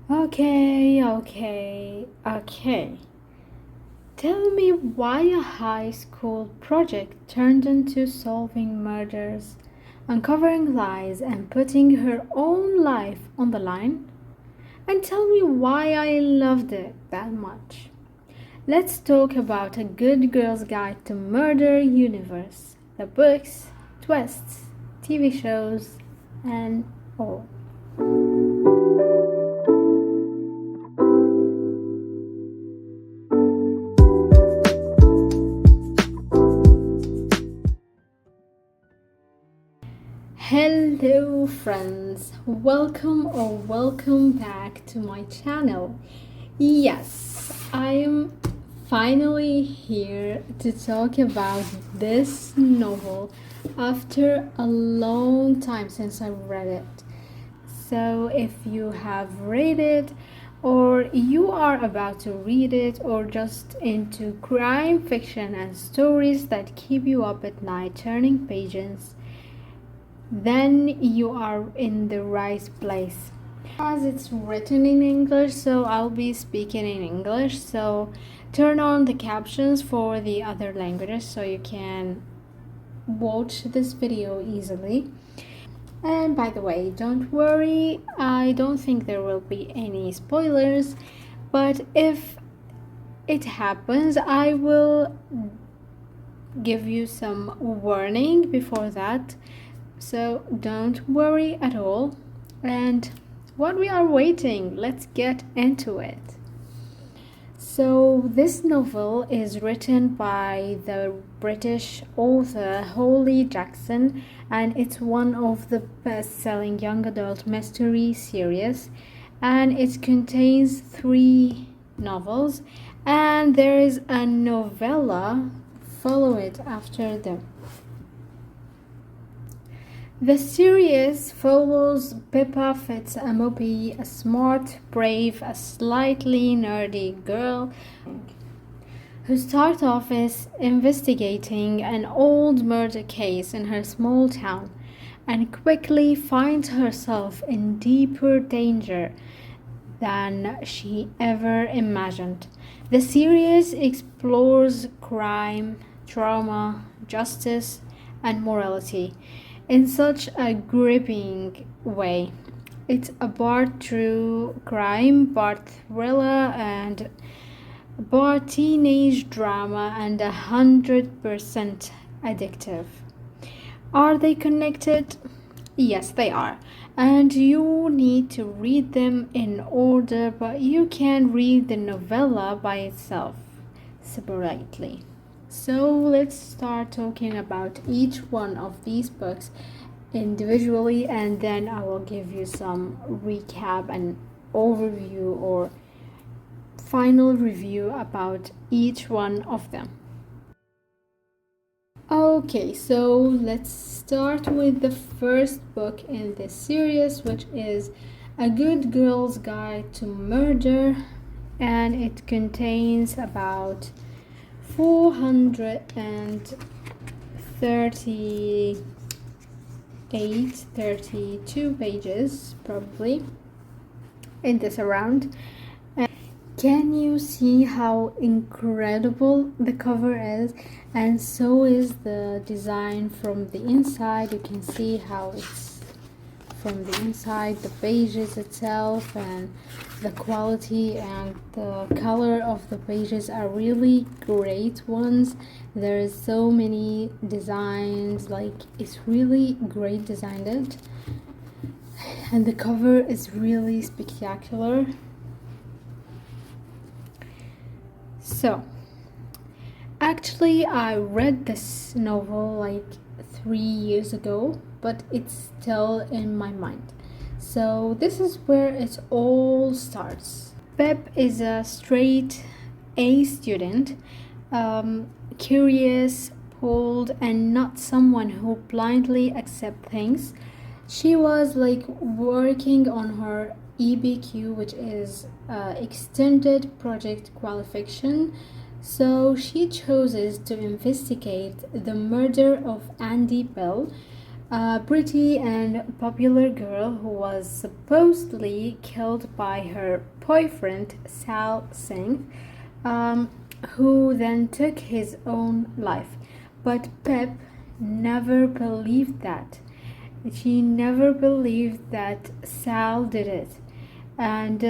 Okay. Tell me why a high school project turned into solving murders, uncovering lies, and putting her own life on the line? And tell me why I loved it that much. Let's talk about A Good Girl's Guide to Murder Universe, the books, twists, TV shows, and all. Hello friends, welcome back to my channel. Yes, I am finally here to talk about this novel after a long time since I read it. So if you have read it, or you are about to read it, or just into crime fiction and stories that keep you up at night turning pages, then you are in the right place. As it's written in English, so I'll be speaking in English, so turn on the captions for the other languages so you can watch this video easily. And by the way, don't worry, I don't think there will be any spoilers, but if it happens, I will give you some warning before that. So don't worry at all. And what we are waiting, let's get into it. So this novel is written by the British author Holly Jackson, and it's one of the best-selling young adult mystery series, and it contains 3 novels, and there is a novella follow it after them. The series follows Pippa Fitzmaurice, a smart, brave, a slightly nerdy girl who starts off as investigating an old murder case in her small town and quickly finds herself in deeper danger than she ever imagined. The series explores crime, trauma, justice, and morality in such a gripping way. It's a part true crime, part thriller, and part teenage drama, and 100% addictive. Are they connected? Yes, they are. And you need to read them in order, but you can read the novella by itself separately. So let's start talking about each one of these books individually, and then I will give you some recap and overview or final review about each one of them. Okay, so let's start with the first book in this series, which is A Good Girl's Guide to Murder, and it contains about 432 pages probably in this around. And can you see how incredible the cover is? And so is the design from the inside. You can see how it's from the inside, the pages itself, and the quality and the color of the pages are really great ones. There is so many designs, like it's really great designed, and the cover is really spectacular. So actually I read this novel like 3 years ago, but it's still in my mind. So this is where it all starts. Pep is a straight A student, curious, bold, and not someone who blindly accepts things. She was like working on her EBQ, which is extended project qualification. So she chooses to investigate the murder of Andy Bell, a pretty and popular girl who was supposedly killed by her boyfriend Sal Singh, who then took his own life. But Pip never believed that. She never believed that Sal did it. And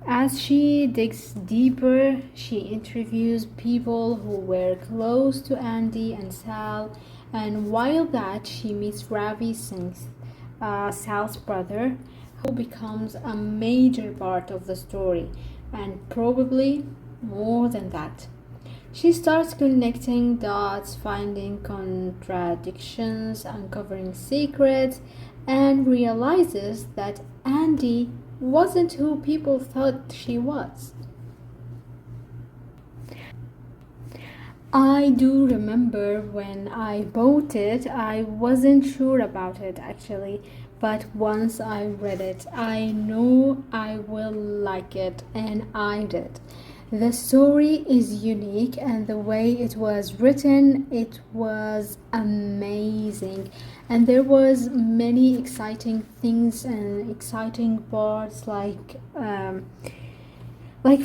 as she digs deeper, she interviews people who were close to Andy and Sal, and while that, she meets Ravi Singh, Sal's brother, who becomes a major part of the story, and probably more than that. She starts connecting dots, finding contradictions, uncovering secrets, and realizes that Andy wasn't who people thought she was. I do remember when I bought it, I wasn't sure about it actually, but once I read it, I knew I will like it, and I did. The story is unique, and the way it was written, it was amazing, and there was many exciting things and exciting parts, like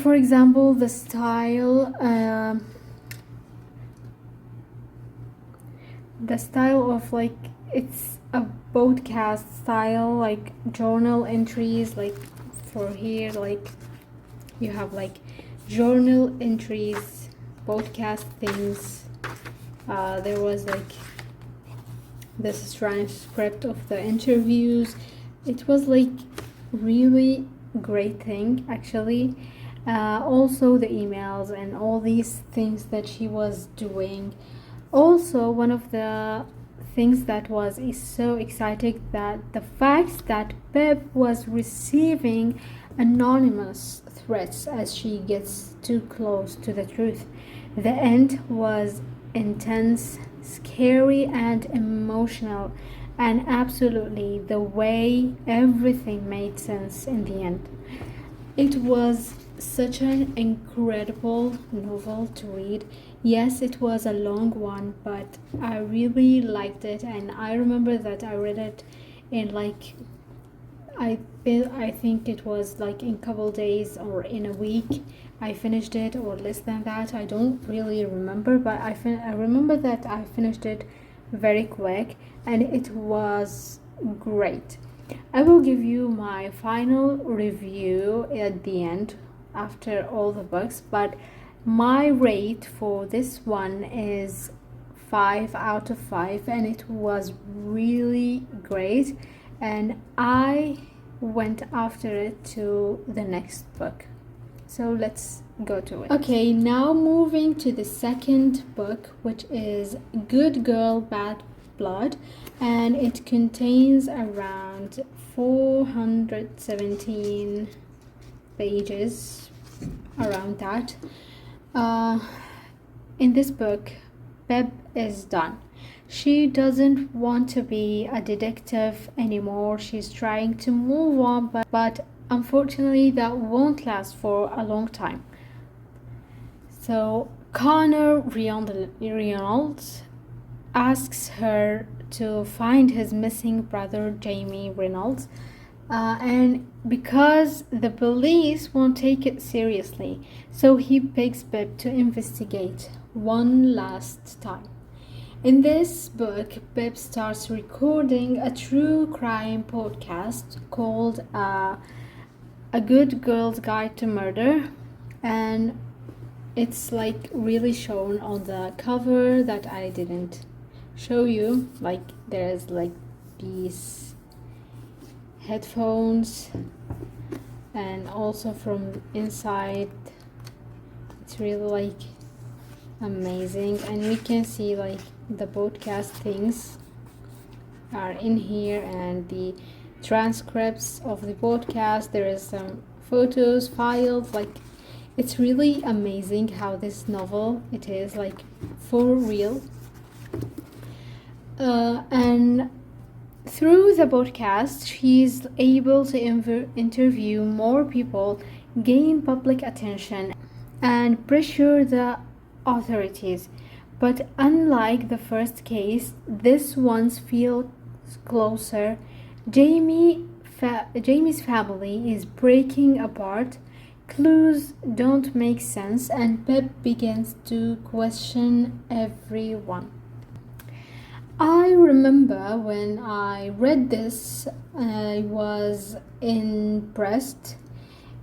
for example the style of, like, it's a podcast style, like journal entries, like for here, like you have like journal entries, podcast things. There was like this transcript of the interviews. It was like really great thing actually. Also the emails and all these things that she was doing. Also, one of the things that was so exciting, that the fact that Pip was receiving anonymous threats as she gets too close to the truth. The end was intense, scary, and emotional, and absolutely the way everything made sense in the end. It was such an incredible novel to read. Yes, it was a long one, but I really liked it, and I remember that I read it in like I think it was like in couple days or in a week. I finished it, or less than that. I don't really remember, but I remember that I finished it very quick, and it was great. I will give you my final review at the end after all the books, but my rate for this one is 5 out of 5, and it was really great, and I went after it to the next book. So let's go to it. Okay, now moving to the second book, which is Good Girl Bad Blood, and it contains around 417 pages, around that. In this book, Pip is done. She doesn't want to be a detective anymore. She's trying to move on, but unfortunately that won't last for a long time. So Connor Reynolds asks her to find his missing brother Jamie Reynolds, and because the police won't take it seriously, so he picks Pip to investigate one last time. In this book, Pip starts recording a true crime podcast called A Good Girl's Guide to Murder, and it's like really shown on the cover that I didn't show you. Like there's like these headphones, and also from inside it's really like amazing, and we can see like the podcast things are in here, and the transcripts of the podcast. There is some photos, files, like it's really amazing how this novel it is, like for real. And through the podcast, she's able to interview more people, gain public attention, and pressure the authorities. But unlike the first case, this one closer. Jamie's family is breaking apart. Clues don't make sense, and Pip begins to question everyone. I remember when I read this, I was impressed,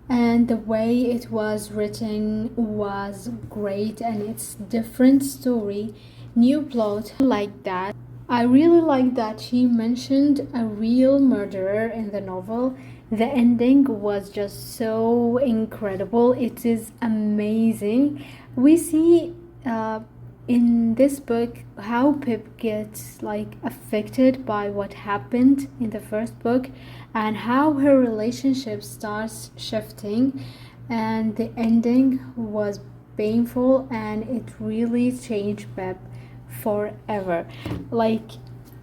and the way it was written was great, and it's different story, new plot like that. I really like that she mentioned a real murderer in the novel. The ending was just so incredible. It is amazing. We see in this book how Pip gets like affected by what happened in the first book, and how her relationship starts shifting, and the ending was painful, and it really changed Pip forever. Like,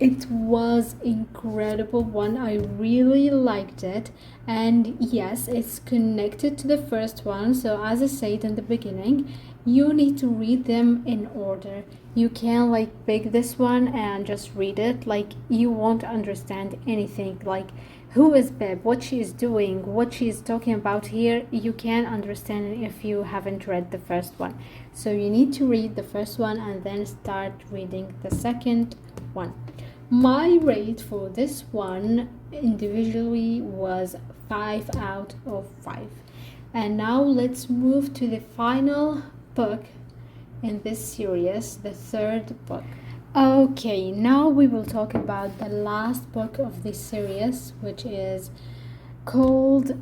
it was incredible one. I really liked it, and yes, it's connected to the first one. So as I said in the beginning, you need to read them in order. You can't like pick this one and just read it. Like, you won't understand anything. Like, who is Beb, what she is doing, what she is talking about here, you can't understand it if you haven't read the first one. So you need to read the first one and then start reading the second one. My rate for this one individually was 5 out of 5. And now let's move to the final book in this series, the third book. Okay, now we will talk about the last book of this series, which is called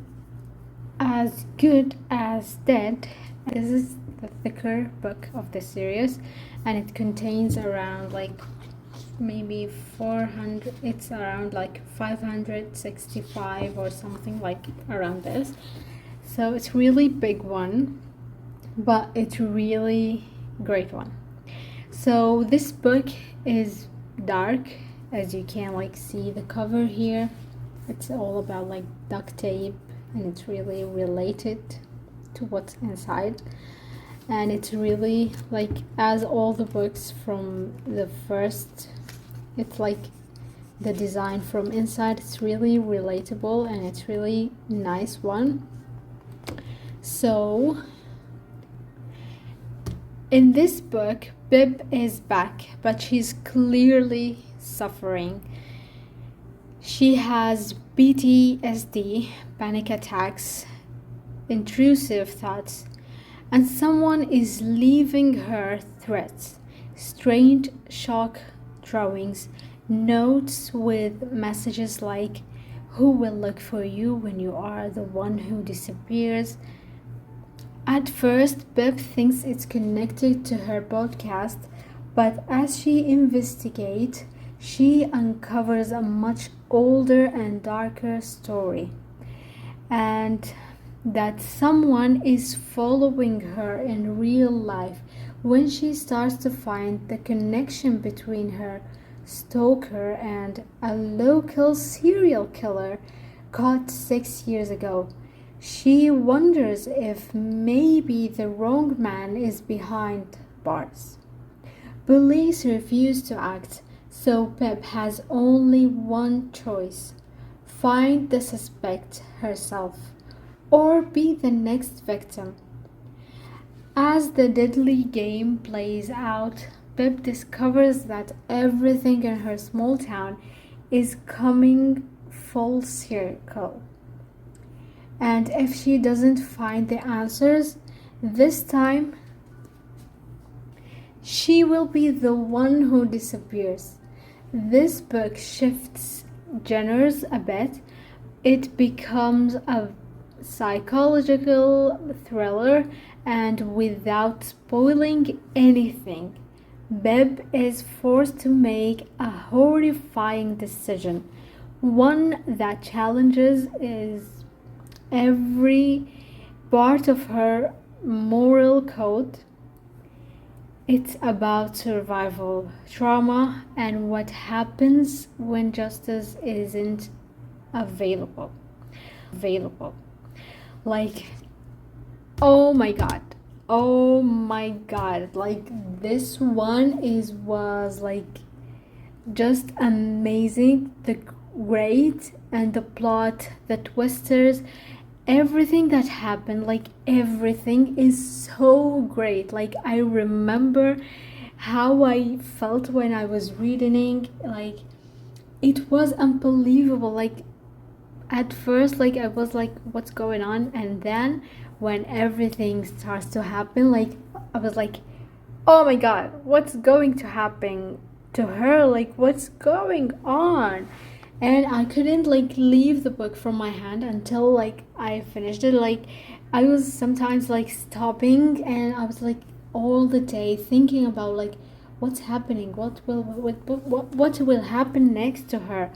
As Good as Dead. This is the thicker book of the series, and it contains around like maybe 400, it's around like 565 or something like around this. So it's really big one, but it's really great one. So this book is dark, as you can like see the cover here. It's all about like duct tape, and it's really related to what's inside. And it's really like, as all the books from the first, it's like the design from inside, it's really relatable, and it's really nice one. So in this book, Bib is back, but she's clearly suffering. She has PTSD, panic attacks, intrusive thoughts, and someone is leaving her threats, strange shock drawings, notes with messages like, "Who will look for you when you are the one who disappears?" At first, Beb thinks it's connected to her podcast, but as she investigates, she uncovers a much older and darker story, and that someone is following her in real life. When she starts to find the connection between her stalker and a local serial killer caught 6 years ago, she wonders if maybe the wrong man is behind bars. Police refuse to act, so Pep has only one choice: find the suspect herself, or be the next victim. As the deadly game plays out, Pep discovers that everything in her small town is coming full circle. And if she doesn't find the answers, this time she will be the one who disappears. This book shifts genres a bit. It becomes a psychological thriller, and without spoiling anything, Beb is forced to make a horrifying decision, one that challenges every part of her moral code. It's about survival, trauma, and what happens when justice isn't available. Like, oh my god, like this one was like just amazing. The great and the plot, the twisters, everything that happened, like everything is so great. Like I remember how I felt when I was reading, like it was unbelievable. Like at first, like I was like, what's going on? And then when everything starts to happen, like I was like, oh my god, what's going to happen to her? Like what's going on? And I couldn't like leave the book from my hand until like I finished it. Like I was sometimes like stopping, and I was like all the day thinking about like what's happening, what will happen next to her.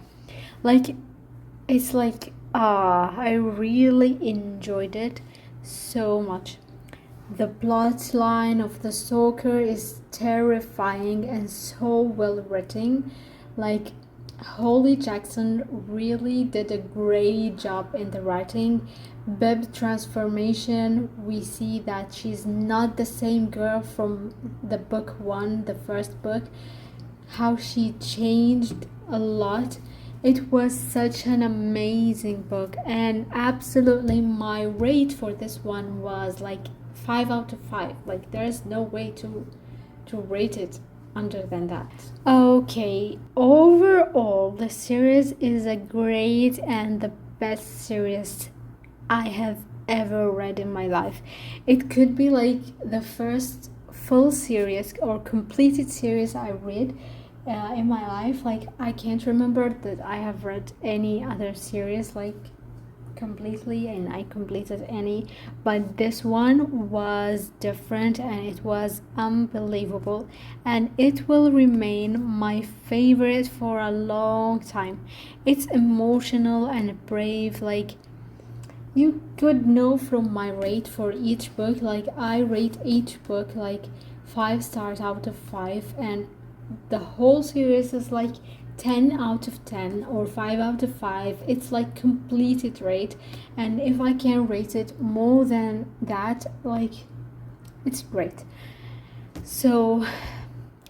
Like it's like I really enjoyed it so much. The plot line of the stalker is terrifying and so well written. Like Holly Jackson really did a great job in the writing. Beb's transformation, we see that she's not the same girl from the book one, the first book. How she changed a lot. It was such an amazing book, and absolutely my rate for this one was like 5 out of 5. Like there's no way to rate it under than that. Okay, overall the series is a great and the best series I have ever read in my life. It could be like the first full series or completed series I read in my life. Like I can't remember that I have read any other series like completely and I completed any, but this one was different and it was unbelievable, and it will remain my favorite for a long time. It's emotional and brave. Like you could know from my rate for each book, like I rate each book like 5 stars out of 5, and the whole series is like 10 out of 10 or 5 out of 5. It's like completed rate, and if I can rate it more than that, like it's great. So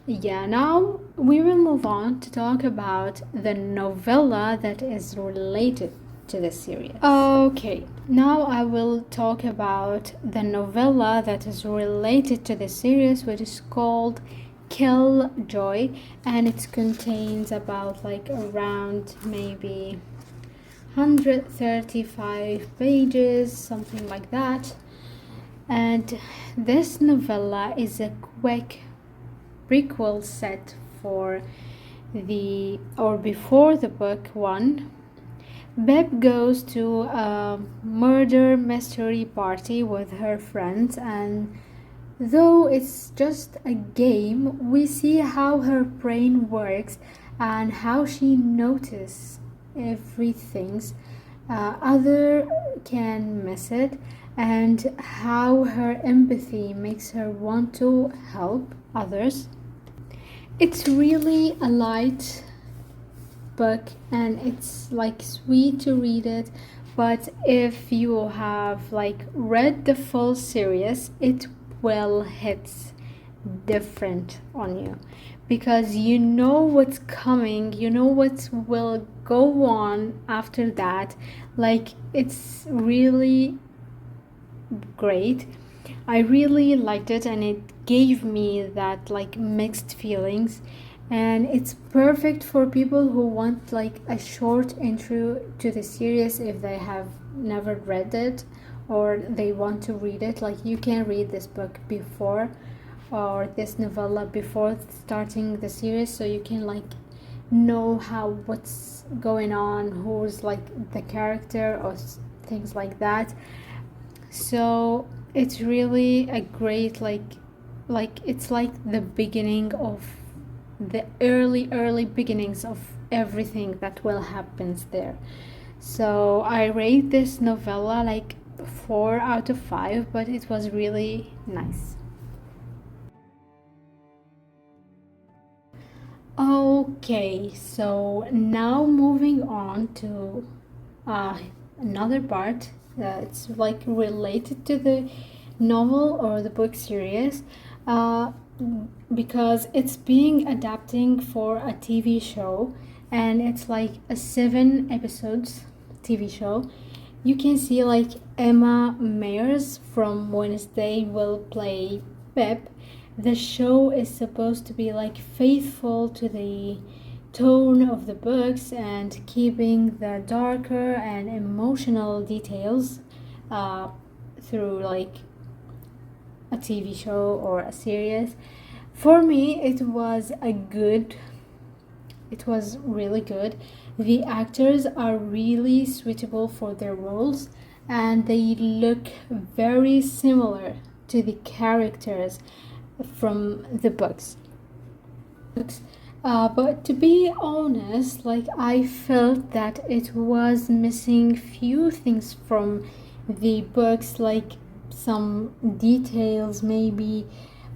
yeah, now we will move on to talk about the novella that is related to the series. Okay, now I will talk about the novella that is related to the series, which is called Killjoy, and it contains about like around maybe 135 pages, something like that. And this novella is a quick prequel set for the or before the book one. Beb goes to a murder mystery party with her friends, and though it's just a game, we see how her brain works and how she notices everything other can miss it, and how her empathy makes her want to help others. It's really a light book and it's like sweet to read it, but if you have like read the full series, it will hit different on you because you know what's coming, you know what will go on after that. Like it's really great. I really liked it, and it gave me that like mixed feelings, and it's perfect for people who want like a short intro to the series if they have never read it or they want to read it. Like you can read this book before or this novella before starting the series, so you can like know how what's going on, who's like the character or things like that. So it's really a great like it's like the beginning of the early beginnings of everything that will happen there. So I rate this novella like 4 out of 5, but it was really nice. Okay, so now moving on to another part that's like related to the novel or the book series. because it's being adapting for a TV show, and it's like a 7 episodes TV show. You can see like Emma Myers from Wednesday will play Pep. The show is supposed to be like faithful to the tone of the books and keeping the darker and emotional details through like a TV show or a series. For me, it was really good. The actors are really suitable for their roles, and they look very similar to the characters from the books. But to be honest, like I felt that it was missing few things from the books, like some details maybe,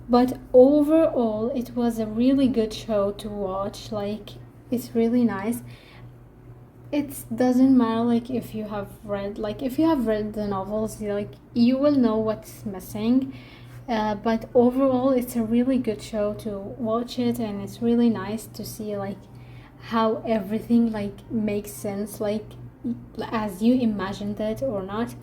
but overall it was a really good show to watch. Like it's really nice. It doesn't matter like if you have read the novels, like you will know what's missing. But overall it's a really good show to watch it, and it's really nice to see like how everything like makes sense, like as you imagined it or not.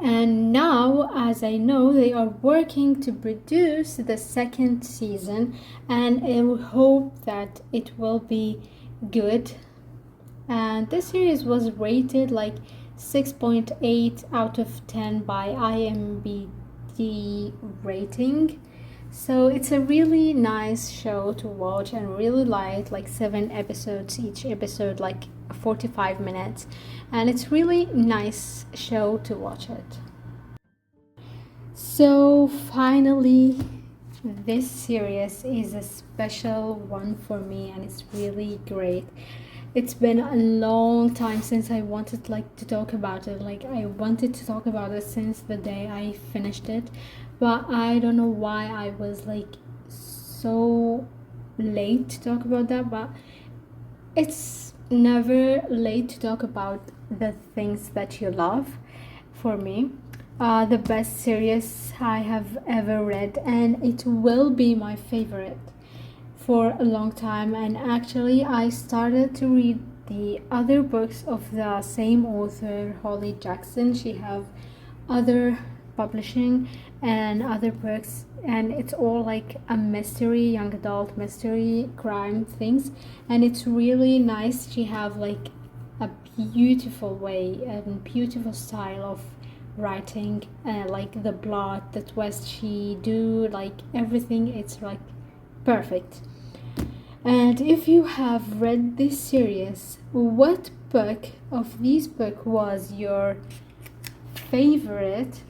And now, as I know, they are working to produce the second season, and I hope that it will be good. And this series was rated like 6.8 out of 10 by IMDb rating. So it's a really nice show to watch, and really light, like 7 episodes, each episode like 45 minutes, and it's really nice show to watch it. So finally, this series is a special one for me, and it's really great. It's been a long time since I wanted like to talk about it. Like I wanted to talk about it since the day I finished it, but I don't know why I was like so late to talk about that. But it's never late to talk about the things that you love. For me, the best series I have ever read, and it will be my favorite for a long time. And actually I started to read the other books of the same author, Holly Jackson. She have other publishing and other books, and it's all like a mystery, young adult mystery, crime things, and it's really nice. She have like a beautiful way and beautiful style of writing, like the plot, the twist she do, like everything, it's like perfect. And if you have read this series, what book of this book was your favorite?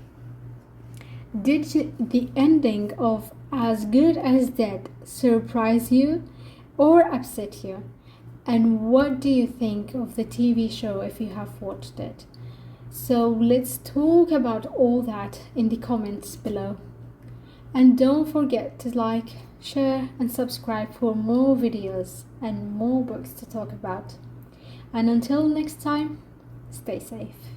Did the ending of As Good as Dead surprise you or upset you? And what do you think of the TV show if you have watched it? So let's talk about all that in the comments below. And don't forget to like, share and subscribe for more videos and more books to talk about. And until next time, stay safe.